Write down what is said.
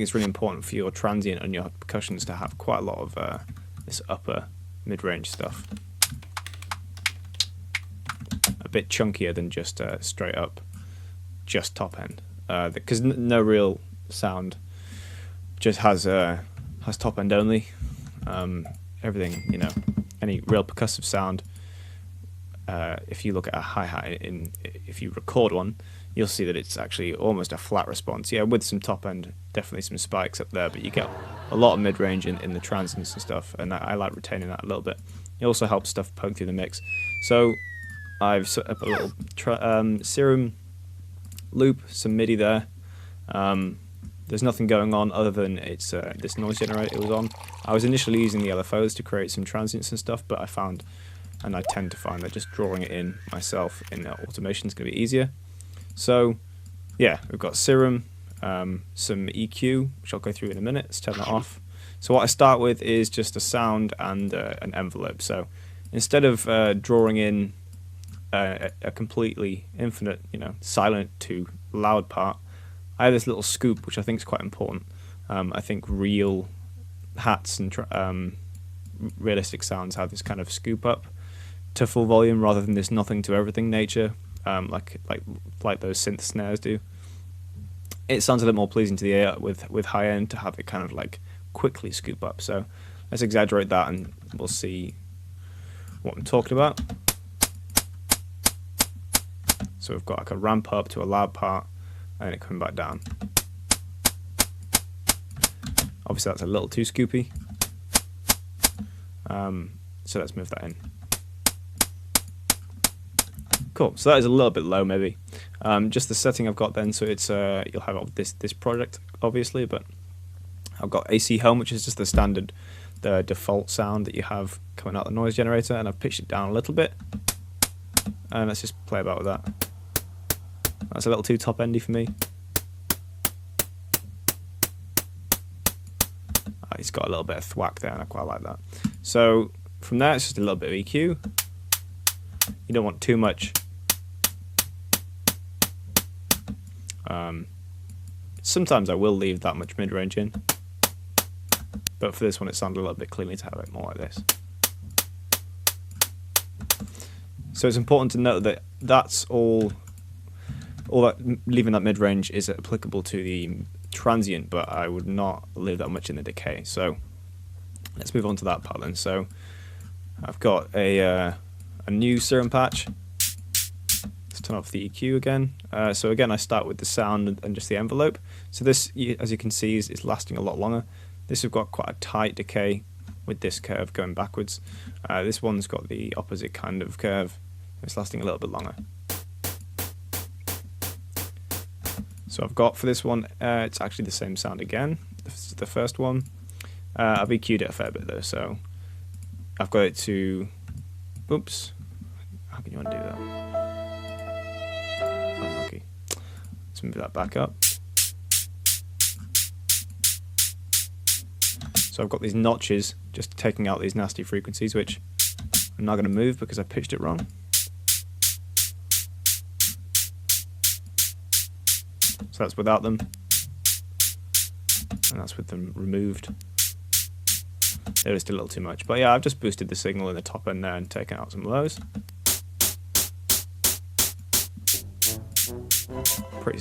think it's really important for your transient and your percussions to have quite a lot of this upper mid-range stuff. A bit chunkier than just straight up, just top end. Because no real sound just has top end only. Everything, you know, any real percussive sound, if you look at a hi-hat, if you record one, you'll see that it's actually almost a flat response. Yeah, with some top end, definitely some spikes up there, but you get a lot of mid-range in the transients and stuff, and I like retaining that a little bit. It also helps stuff poke through the mix. So I've set up a little Serum loop, some MIDI there. There's nothing going on other than it's this noise generator it was on. I was initially using the LFOs to create some transients and stuff, but I found, and I tend to find, that just drawing it in myself in automation is going to be easier. So yeah, we've got Serum, some EQ, which I'll go through in a minute. Let's turn that off. So what I start with is just a sound and an envelope. So instead of drawing in a completely infinite, you know, silent to loud part, I have this little scoop, which I think is quite important. I think real hats and realistic sounds have this kind of scoop up to full volume rather than this nothing to everything nature, like those synth snares do. It sounds a little more pleasing to the ear with high end to have it kind of like quickly scoop up. So let's exaggerate that and we'll see what I'm talking about. So we've got like a ramp up to a loud part and it coming back down. Obviously that's a little too scoopy. So let's move that in. Cool, so that is a little bit low maybe. Just the setting I've got then, so it's you'll have this project obviously, but I've got AC home, which is just the standard, the default sound that you have coming out the noise generator, and I've pitched it down a little bit. And let's just play about with that. That's a little too top endy for me. It's got a little bit of thwack there, and I quite like that. So from there, it's just a little bit of EQ. You don't want too much. Sometimes I will leave that much mid-range in, but for this one it sounded a little bit cleaner to have it more like this. So it's important to note that that's all that leaving that mid-range is applicable to the transient, but I would not leave that much in the decay. So let's move on to that part then. So I've got a new Serum patch. Let's turn off the EQ again. So again, I start with the sound and just the envelope. So this, as you can see, is lasting a lot longer. This we've got quite a tight decay with this curve going backwards. This one's got the opposite kind of curve. It's lasting a little bit longer. So I've got for this one, it's actually the same sound again. This is the first one. I've EQ'd it a fair bit though, so I've got it to, oops, how can you undo that? Unlucky. Let's move that back up. So I've got these notches just taking out these nasty frequencies, which I'm not going to move because I pitched it wrong. So that's without them, and that's with them removed. They're just a little too much, but yeah, I've just boosted the signal in the top end there and taken out some of those. Pretty